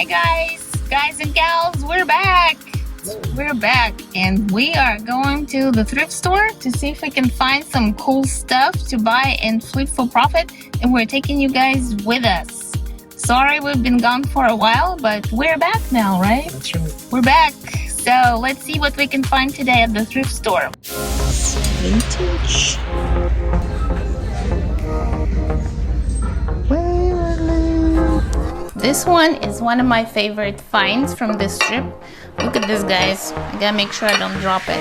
Hi guys and gals, we're back. We're back and we are going to the thrift store to see if we can find some cool stuff to buy and flip for profit, and we're taking you guys with us. Sorry we've been gone for a while, but we're back now, right? That's right. We're back. So let's see what we can find today at the thrift store. Vintage. This one is one of my favorite finds from this trip. Look at this, guys. I gotta make sure I don't drop it.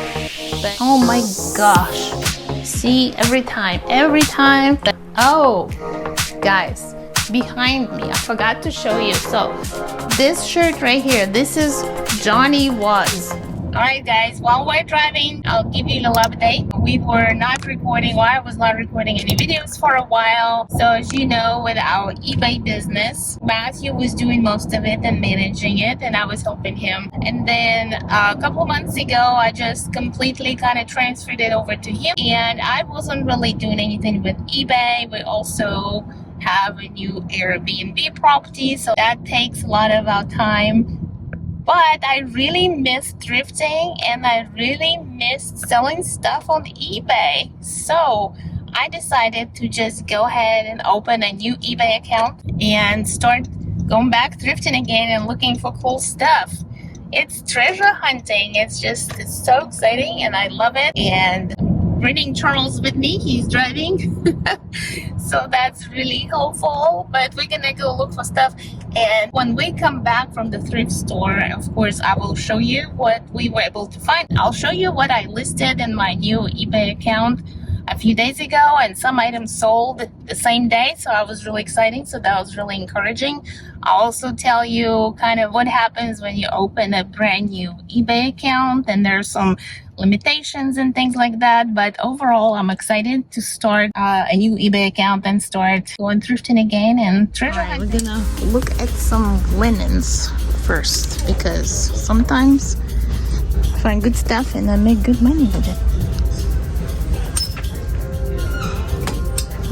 But, oh my gosh. See, every time. Oh, guys, behind me, I forgot to show you. So this shirt right here, this is Johnny Was. Alright guys, while we're driving, I'll give you a little update. We were not recording, or I was not recording any videos for a while. So as you know, with our eBay business, Matthew was doing most of it and managing it, and I was helping him. And then a couple months ago, I just completely kind of transferred it over to him, and I wasn't really doing anything with eBay. We also have a new Airbnb property, so that takes a lot of our time. But I really miss thrifting, and I really miss selling stuff on eBay. So I decided to just go ahead and open a new eBay account and start going back thrifting again and looking for cool stuff. It's treasure hunting. It's so exciting and I love it. And bringing Charles with me, he's driving. So that's really helpful, but we're gonna go look for stuff. And when we come back from the thrift store, of course, I will show you what we were able to find. I'll show you what I listed in my new eBay account a few days ago, and some items sold the same day, so I was really exciting. So that was really encouraging. I'll also tell you kind of what happens when you open a brand new eBay account, and there's some limitations and things like that. But overall, I'm excited to start a new eBay account and start going thrifting again and treasure hunting. We're gonna look at some linens first, because sometimes I find good stuff and I make good money with it.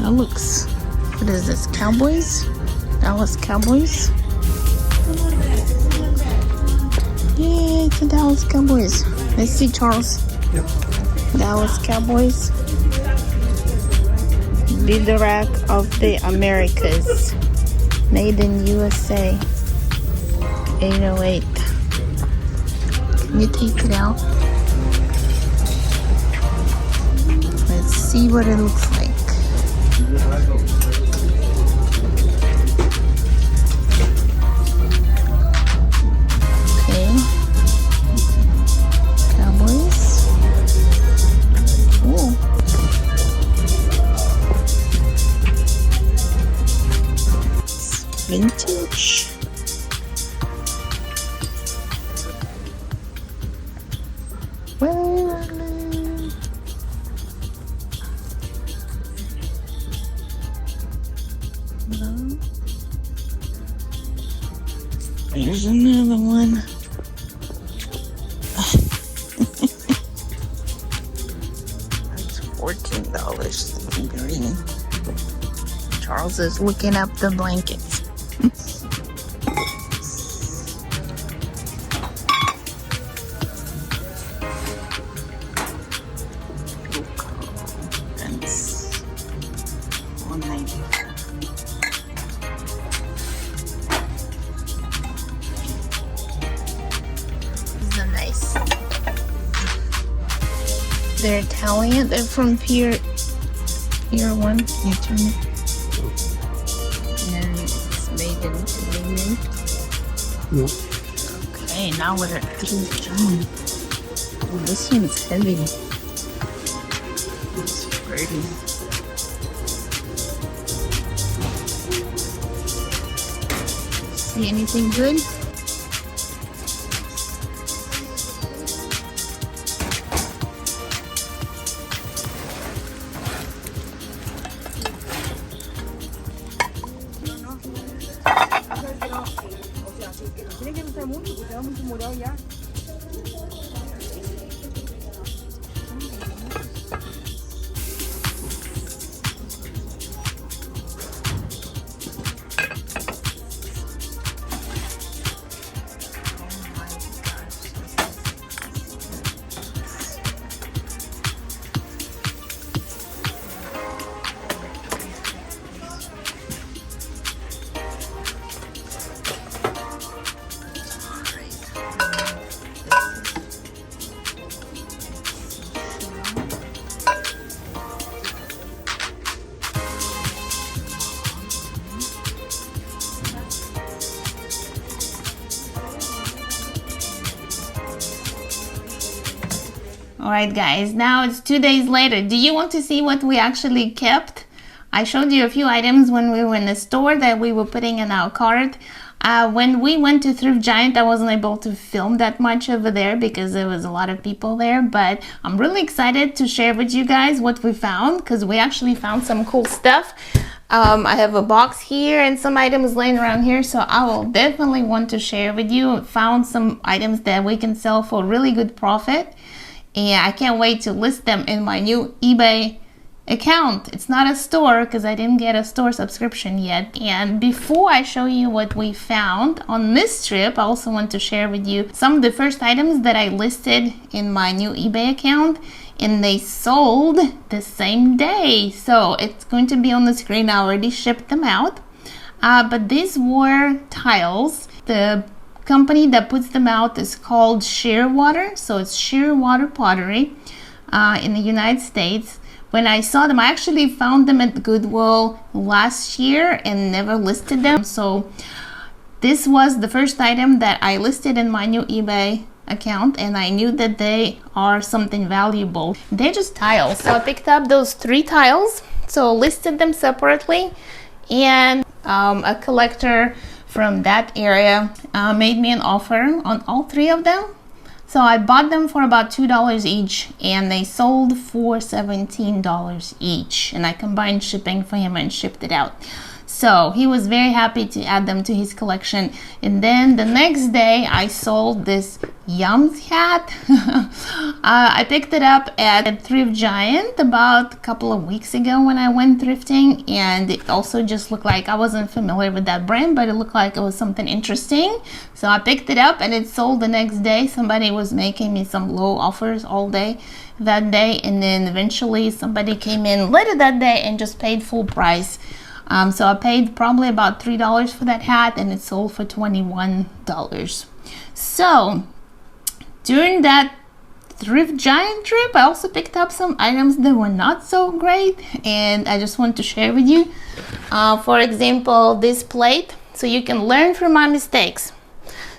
That looks, what is this, Cowboys? Dallas Cowboys? Yeah, it's a Dallas Cowboys. Let's see, Charles. Yep. Dallas Cowboys. Leader rack of the Americas. Made in USA. 808. Can you take it out? Let's see what it looks like. Okay. Cowboys. Ooh. Vintage. Well, there's another one. That's $14 in green. Charles is looking up the blankets. That's $190. Nice. They're Italian. They're from Pier 1. You turn it. And it's made in Italy. Yep. Okay, now we're at Thrift Giant. Oh, this one's heavy. It's pretty. See anything good? Tiene que usar mucho porque va mucho morado ya. Alright guys, now it's 2 days later. Do you want to see what we actually kept? I showed you a few items when we were in the store that we were putting in our cart. When we went to Thrift Giant, I wasn't able to film that much over there because there was a lot of people there, but I'm really excited to share with you guys what we found, because we actually found some cool stuff. I have a box here and some items laying around here, so I will definitely want to share with you. Found some items that we can sell for really good profit, and I can't wait to list them in my new eBay account. It's not a store because I didn't get a store subscription yet. And before I show you what we found on this trip, I also want to share with you some of the first items that I listed in my new eBay account, and they sold the same day. So it's going to be on the screen. I already shipped them out. But these were tiles. The company that puts them out is called Shearwater. So it's Shearwater Pottery in the United States. When I saw them, I actually found them at Goodwill last year and never listed them. So this was the first item that I listed in my new eBay account, and I knew that they are something valuable. They're just tiles. So I picked up those 3 tiles, so listed them separately, and a collector from that area made me an offer on all 3 of them. So I bought them for about $2 each, and they sold for $17 each, and I combined shipping for him and shipped it out. So he was very happy to add them to his collection. And then the next day I sold this Yums hat. I picked it up at Thrift Giant about a couple of weeks ago when I went thrifting, and it also just looked like, I wasn't familiar with that brand, but it looked like it was something interesting. So I picked it up and it sold the next day. Somebody was making me some low offers all day that day, and then eventually somebody came in later that day and just paid full price. So I paid probably about $3 for that hat, and it sold for $21. So during that Thrift Giant trip, I also picked up some items that were not so great, and I just want to share with you. For example, this plate, so you can learn from my mistakes.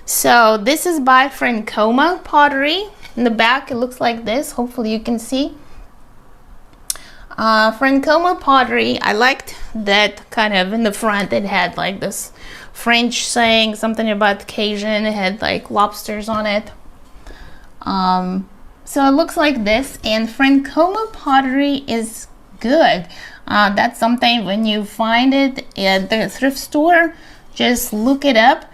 So this is by Francoma Pottery. In the back it looks like this. Hopefully you can see. Francoma Pottery, I liked that kind of in the front it had like this French saying something about Cajun. It had like lobsters on it. So it looks like this, and Francoma Pottery is good. That's something, when you find it at the thrift store, just look it up.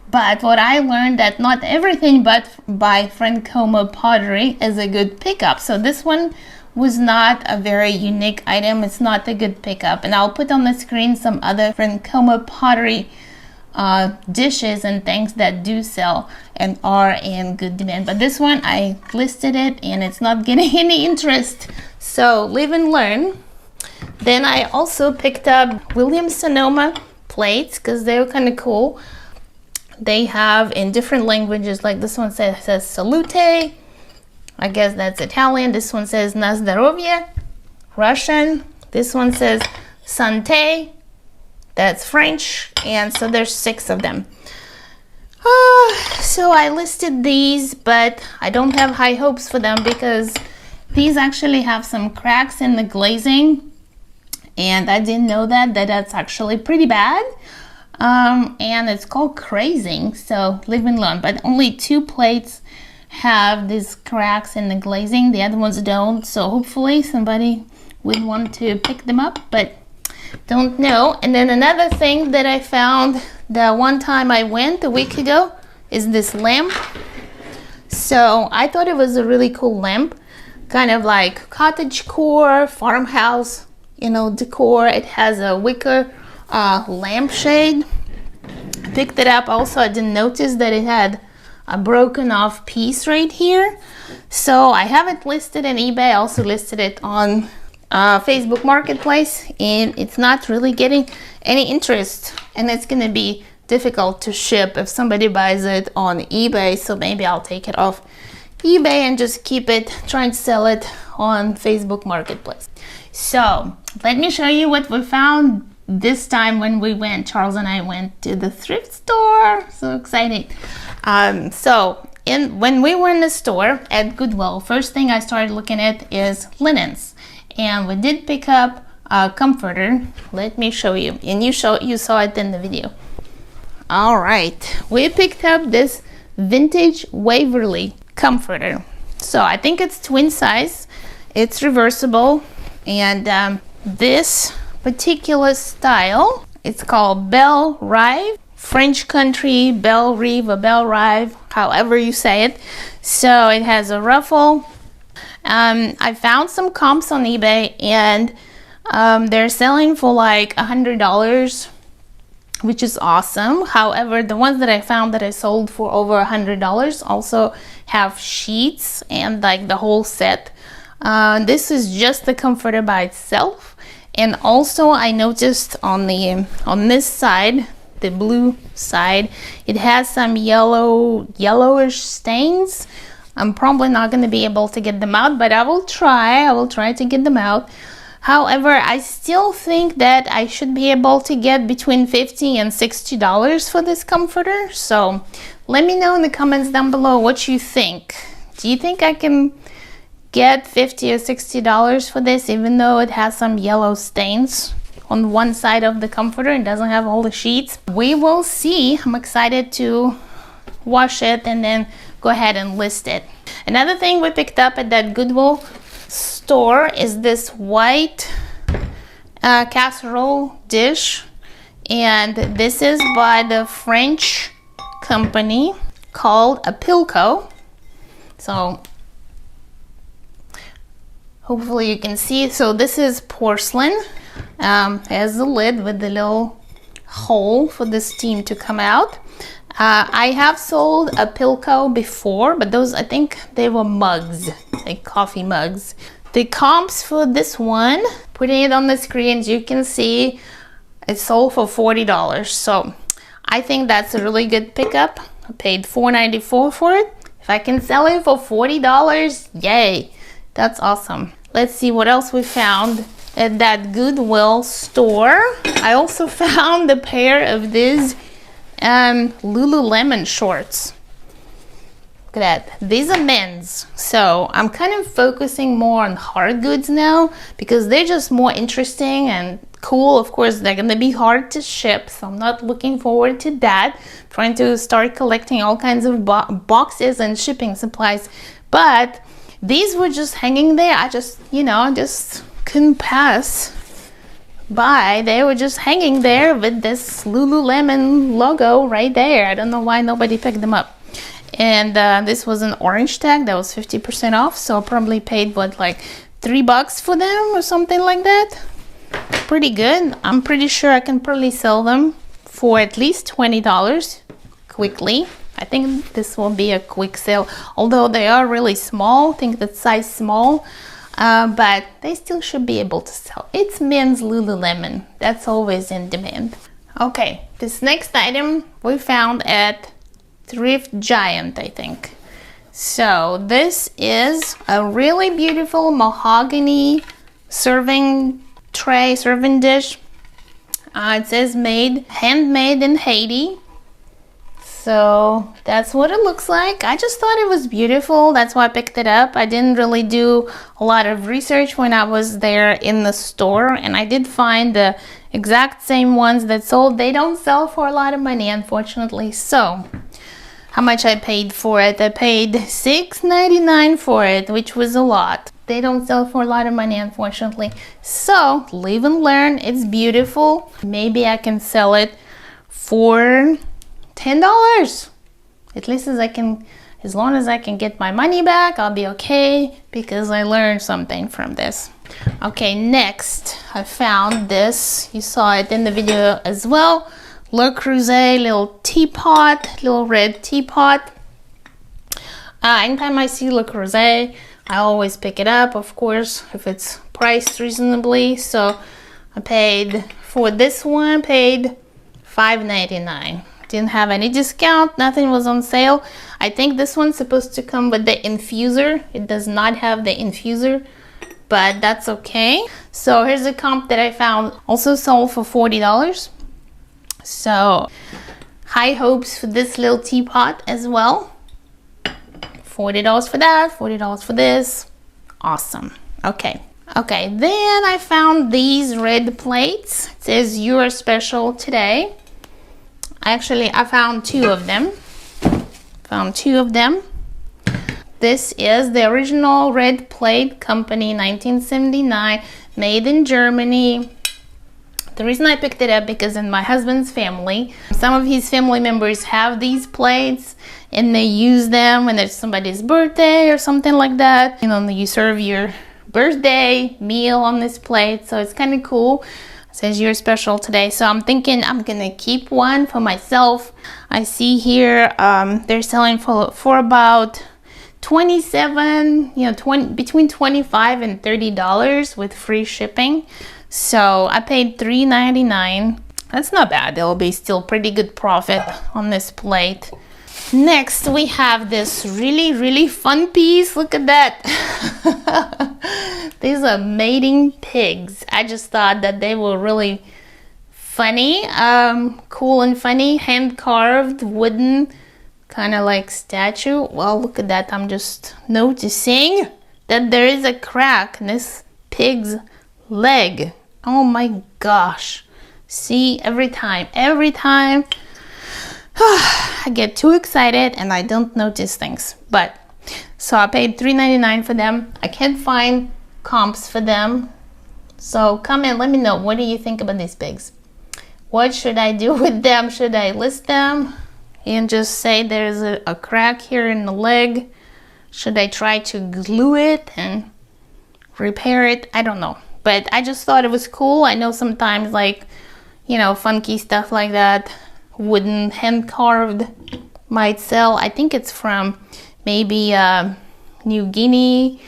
But what I learned, that not everything but by Francoma Pottery is a good pickup. So this one was not a very unique item. It's not a good pickup, and I'll put on the screen some other Francoma Pottery dishes and things that do sell and are in good demand. But this one, I listed it and it's not getting any interest, so live and learn. Then I also picked up Williams-Sonoma plates because they were kind of cool. They have in different languages, like this one says salute, I guess that's Italian. This one says na zdrowie, Russian. This one says santé, that's French. And so there's 6 of them. So I listed these, but I don't have high hopes for them because these actually have some cracks in the glazing, and I didn't know that's actually pretty bad. And it's called crazing, so live and learn. But only 2 plates have these cracks in the glazing, the other ones don't, so hopefully somebody would want to pick them up, but don't know. And then another thing that I found the one time I went a week ago is this lamp. So I thought it was a really cool lamp, kind of like cottagecore, farmhouse, decor. It has a wicker lampshade. Picked it up. Also, I didn't notice that it had a broken off piece right here. So I have it listed in eBay. I also listed it on Facebook Marketplace, and it's not really getting any interest, and it's gonna be difficult to ship if somebody buys it on eBay. So maybe I'll take it off eBay and just keep it, try and sell it on Facebook Marketplace. So let me show you what we found this time when we went. Charles and I went to the thrift store. So exciting. So when we were in the store at Goodwill, first thing I started looking at is linens, and we did pick up a comforter. Let me show you, and you saw it in the video. All right, we picked up this vintage Waverly comforter. So I think it's twin size, it's reversible, and this particular style, it's called Belle Rive, French country, Belle Rive or Belle Rive, however you say it. So it has a ruffle. I found some comps on eBay, and they're selling for like $100, which is awesome. However, the ones that I found that I sold for over $100 also have sheets and like the whole set. This is just the comforter by itself. And also I noticed on this side, the blue side, it has some yellowish stains. I'm probably not going to be able to get them out, but I will try to get them out. However, I still think that I should be able to get between $50 and $60 for this comforter. So let me know in the comments down below what you think. Do you think I can get $50 or $60 for this, even though it has some yellow stains on one side of the comforter and doesn't have all the sheets? We will see. I'm excited to wash it and then go ahead and list it. Another thing we picked up at that Goodwill store is this white casserole dish, and this is by the French company called Apilco. So hopefully you can see. So this is porcelain, has the lid with the little hole for the steam to come out. I have sold Apilco before, but those, I think they were mugs, like coffee mugs. The comps for this one, putting it on the screen, as you can see, it sold for $40. So I think that's a really good pickup. I paid $4.94 for it. If I can sell it for $40, yay, that's awesome. Let's see what else we found at that Goodwill store. I also found a pair of these Lululemon shorts. Look at that. These are men's. So I'm kind of focusing more on hard goods now because they're just more interesting and cool. Of course, they're gonna be hard to ship, so I'm not looking forward to that. I'm trying to start collecting all kinds of boxes and shipping supplies. But these were just hanging there. I just, just couldn't pass by. They were just hanging there with this Lululemon logo right there. I don't know why nobody picked them up. And this was an orange tag that was 50% off, so I probably paid what, like $3 for them or something like that. Pretty good. I'm pretty sure I can probably sell them for at least $20 quickly. I think this will be a quick sale, although they are really small. I think that's size small, but they still should be able to sell. It's men's Lululemon. That's always in demand. Okay, this next item we found at Thrift Giant, I think. So this is a really beautiful mahogany serving tray, serving dish. It says handmade in Haiti. So that's what it looks like. I just thought it was beautiful. That's why I picked it up. I didn't really do a lot of research when I was there in the store, and I did find the exact same ones that sold. They don't sell for a lot of money, unfortunately. So how much I paid for it? I paid $6.99 for it, which was a lot. They don't sell for a lot of money, unfortunately. So live and learn. It's beautiful. Maybe I can sell it for $10. At least as long as I can get my money back, I'll be okay because I learned something from this. Okay, next I found this. You saw it in the video as well. Le Creuset little teapot, little red teapot. Anytime I see Le Creuset, I always pick it up, of course, if it's priced reasonably. So I paid for this one, paid $5.99. Didn't have any discount, nothing was on sale. I think this one's supposed to come with the infuser. It does not have the infuser, but that's okay. So here's a comp that I found, also sold for $40. So high hopes for this little teapot as well. $40 for that, $40 for this. Awesome. Okay, then I found these red plates. It says you are special today. Actually, I found two of them. This is the original red plate company, 1979, made in Germany. The reason I picked it up because in my husband's family, some of his family members have these plates and they use them when it's somebody's birthday or something like that. You know, you serve your birthday meal on this plate, so it's kind of cool. It says you're special today, so I'm thinking I'm gonna keep one for myself. I see here they're selling for about 27, between $25 and $30 with free shipping. So I paid $3.99. That's not bad. There will be still pretty good profit on this plate. Next, we have this really fun piece. Look at that. These are mating pigs. I just thought that they were really funny, cool and funny, hand carved wooden kind of like statue. Well, look at that. I'm just noticing that there is a crack in this pig's leg. Oh my gosh. See, every time I get too excited and I don't notice things. But so I paid $3.99 for them. I can't find comps for them, so comment, let me know, what do you think about these pigs? What should I do with them? Should I list them and just say there's a crack here in the leg? Should I try to glue it and repair it? I don't know, but I just thought it was cool. I know sometimes, like, funky stuff like that, wooden hand carved, might sell. I think it's from maybe New Guinea,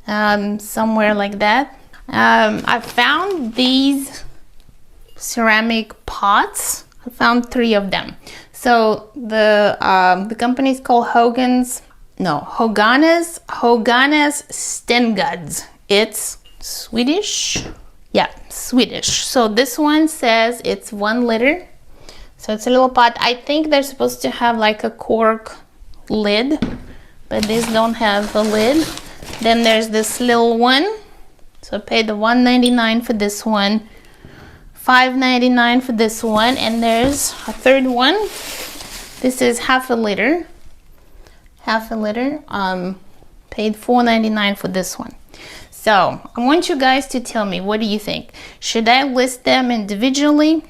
somewhere like that. I found these ceramic pots. I found 3 of them. So the company is called Höganäs Stenguds. It's Swedish. Yeah, Swedish. So this one says it's 1 liter. So it's a little pot. I think they're supposed to have like a cork lid, but these don't have a lid. Then there's this little one. So I paid the $1.99 for this one, $5.99 for this one, and there's a third one. This is half a liter. Paid $4.99 for this one. So I want you guys to tell me, what do you think? Should I list them individually,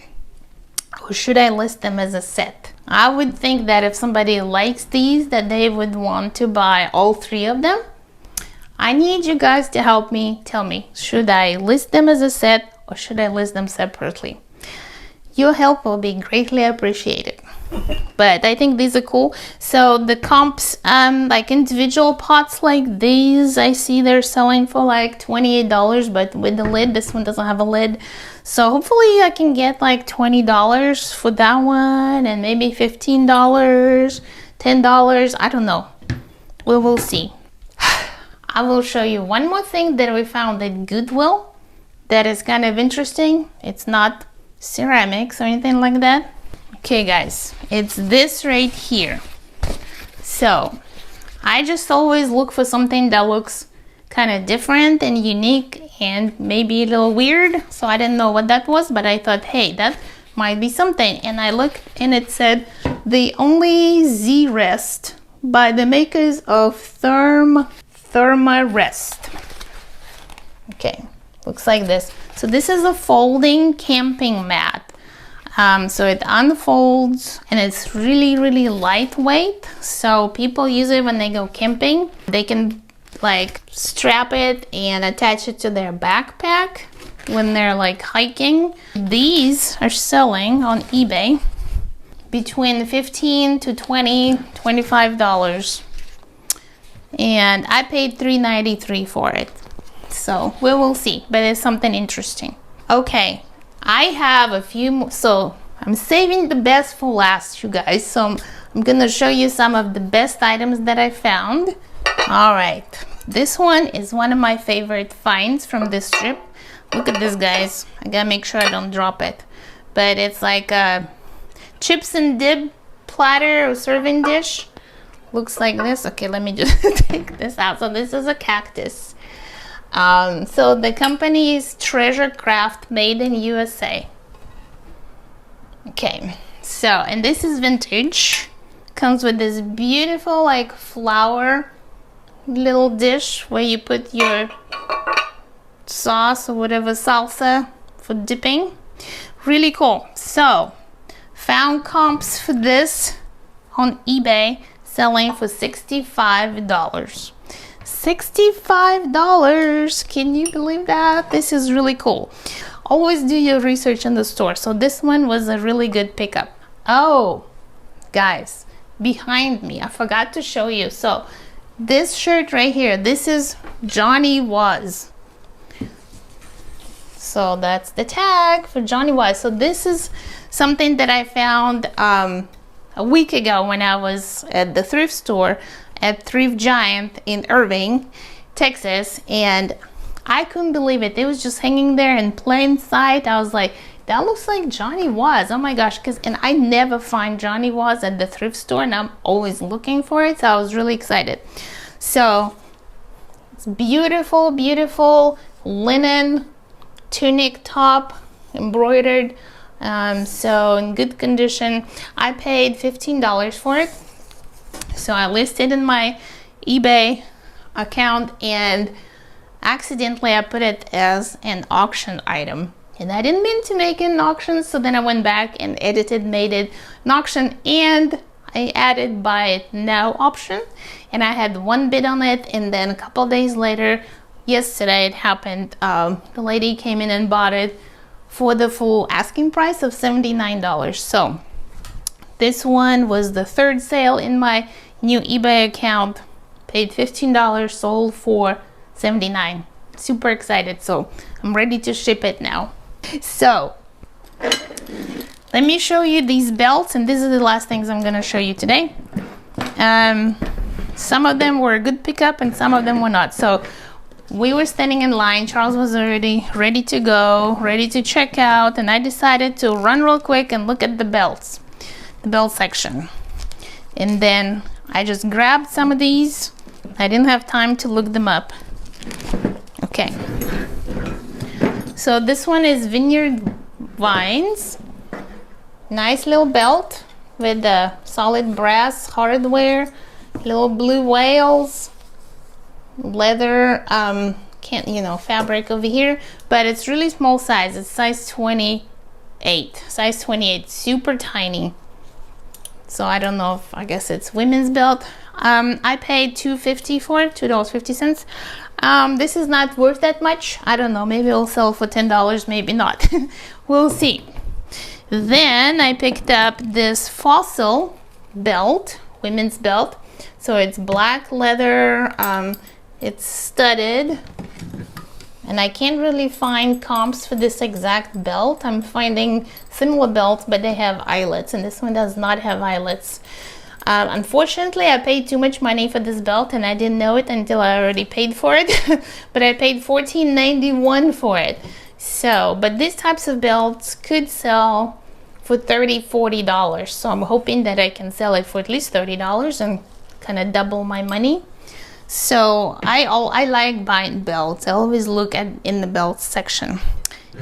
or should I list them as a set? I would think that if somebody likes these, that they would want to buy all 3 of them. I need you guys to help me. Tell me, should I list them as a set or should I list them separately? Your help will be greatly appreciated. But I think these are cool. So the comps, like individual pots like these, I see they're selling for like $28, but with the lid. This one doesn't have a lid. So hopefully I can get like $20 for that one, and maybe $15, $10. I don't know. We will see. I will show you one more thing that we found at Goodwill that is kind of interesting. It's not ceramics or anything like that. Okay guys, it's this right here. So I just always look for something that looks kind of different and unique and maybe a little weird. So I didn't know what that was, but I thought, hey, that might be something. And I looked and it said the only Z rest by the makers of Thermarest. Okay, looks like this. So this is a folding camping mat. So it unfolds and it's really lightweight. So people use it when they go camping. They can like strap it and attach it to their backpack when they're like hiking. These are selling on eBay between $15 to $20, $25. And I paid $3.93 for it. So we will see, but it's something interesting. Okay, I have a few more, so I'm saving the best for last, you guys. So I'm gonna show you some of the best items that I found. All right, this one is one of my favorite finds from this trip. Look at this, guys. I gotta make sure I don't drop it. But it's like a chips and dip platter or serving dish. looks like this. Okay, let me just take this out. So this is a cactus. So the company is Treasure Craft, made in USA. Okay, so, and this is vintage. Comes with this beautiful like flower little dish where you put your sauce or whatever, salsa for dipping. Really cool. So found comps for this on eBay, selling for $65. $65. Can you believe that? This is really cool. Always do your research in the store. So this one was a really good pickup. Oh, guys, behind me, I forgot to show you. So this shirt right here, this is Johnny Was. So that's the tag for Johnny Was. So this is something that I found a week ago when I was at the thrift store at Thrift Giant in Irving, Texas, and I couldn't believe it. It was just hanging there in plain sight. I was like, that looks like Johnny Was. Oh my gosh, and I never find Johnny Was at the thrift store, and I'm always looking for it, so I was really excited. So it's beautiful, beautiful linen tunic top, embroidered, so in good condition. I paid $15 for it. So I listed in my eBay account, and accidentally I put it as an auction item, and I didn't mean to make it an auction. So then I went back and edited, made it an auction, and I added buy it now option, and I had one bid on it. And then a couple days later, yesterday it happened, the lady came in and bought it for the full asking price of $79. So this one was the third sale in my new eBay account. Paid $15, sold for $79. Super excited. So I'm ready to ship it now. So let me show you these belts, and this is the last things I'm gonna show you today. Some of them were a good pickup and some of them were not. So we were standing in line. Charles was already ready to go, ready to check out, and I decided to run real quick and look at the belts, the belt section. And then I just grabbed some of these. I didn't have time to look them up. Okay. So this one is Vineyard Vines. Nice little belt with the solid brass hardware, little blue whales, leather, fabric over here, but it's really small size. It's size 28. Size 28, super tiny. So I don't know if, I guess it's women's belt. I paid $2.50 for it, $2.50. This is not worth that much. I don't know, maybe it'll sell for $10, maybe not. We'll see. Then I picked up this Fossil belt, women's belt. So it's black leather, it's studded, and I can't really find comps for this exact belt. I'm finding similar belts, but they have eyelets, and this one does not have eyelets. Unfortunately, I paid too much money for this belt, and I didn't know it until I already paid for it. But I paid $14.91 for it. So, but these types of belts could sell for $30-$40. So I'm hoping that I can sell it for at least $30 and kind of double my money. So I like buying belts. I always look in the belt section.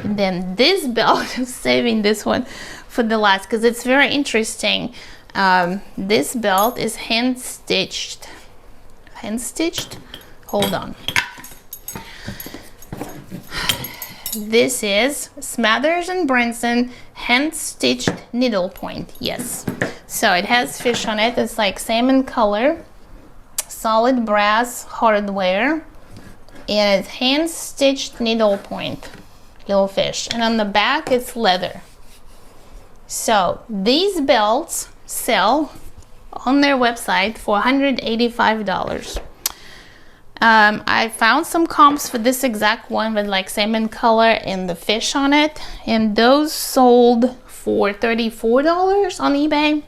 And then this belt, I'm saving this one for the last because it's very interesting. This belt is hand stitched. Hold on. This is Smathers and Branson hand stitched needlepoint. Yes. So it has fish on it. It's like salmon color, solid brass hardware, and it's hand stitched needlepoint, little fish. And on the back it's leather. So these belts sell on their website for $185. I found some comps for this exact one with like salmon color and the fish on it, and those sold for $34 on eBay,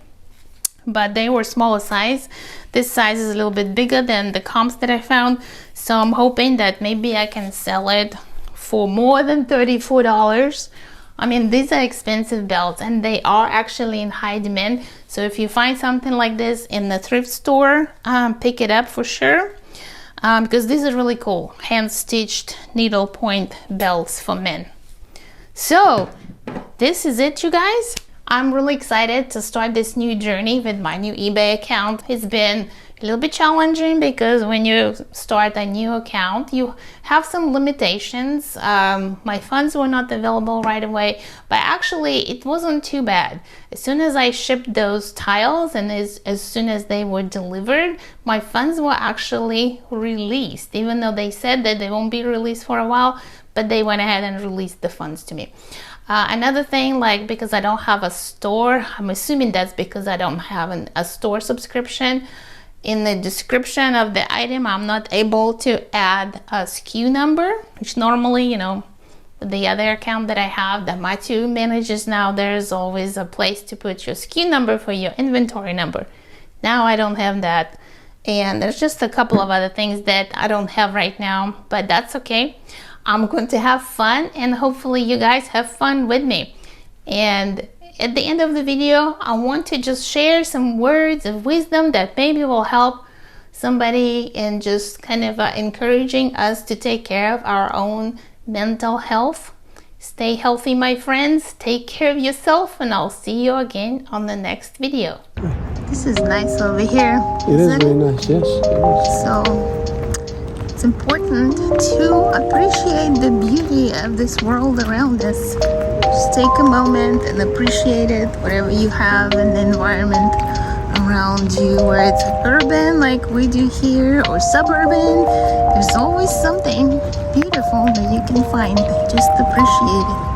but they were smaller size. This size is a little bit bigger than the comps that I found, so I'm hoping that maybe I can sell it for more than $34. I mean, these are expensive belts and they are actually in high demand. So if you find something like this in the thrift store, pick it up for sure. Because these are really cool, hand-stitched needlepoint belts for men. So this is it, you guys. I'm really excited to start this new journey with my new eBay account. It's been a little bit challenging because when you start a new account, you have some limitations. My funds were not available right away, but actually it wasn't too bad. As soon as I shipped those tiles and as soon as they were delivered, my funds were actually released, even though they said that they won't be released for a while, but they went ahead and released the funds to me. Another thing, like, because I don't have a store, I'm assuming that's because I don't have a store subscription. In the description of the item, I'm not able to add a SKU number, which normally, you know, the other account that I have that my two manages now, there's always a place to put your SKU number for your inventory number. Now I don't have that. And there's just a couple of other things that I don't have right now, but that's okay. I'm going to have fun and hopefully you guys have fun with me. And at the end of the video, I want to just share some words of wisdom that maybe will help somebody in just kind of encouraging us to take care of our own mental health. Stay healthy, my friends. Take care of yourself, and I'll see you again on the next video. This is nice over here. It is very nice, yes. So it's important to appreciate the beauty of this world around us. Just take a moment and appreciate it, whatever you have in the environment around you, where it's urban like we do here or suburban. There's always something beautiful that you can find. Just appreciate it.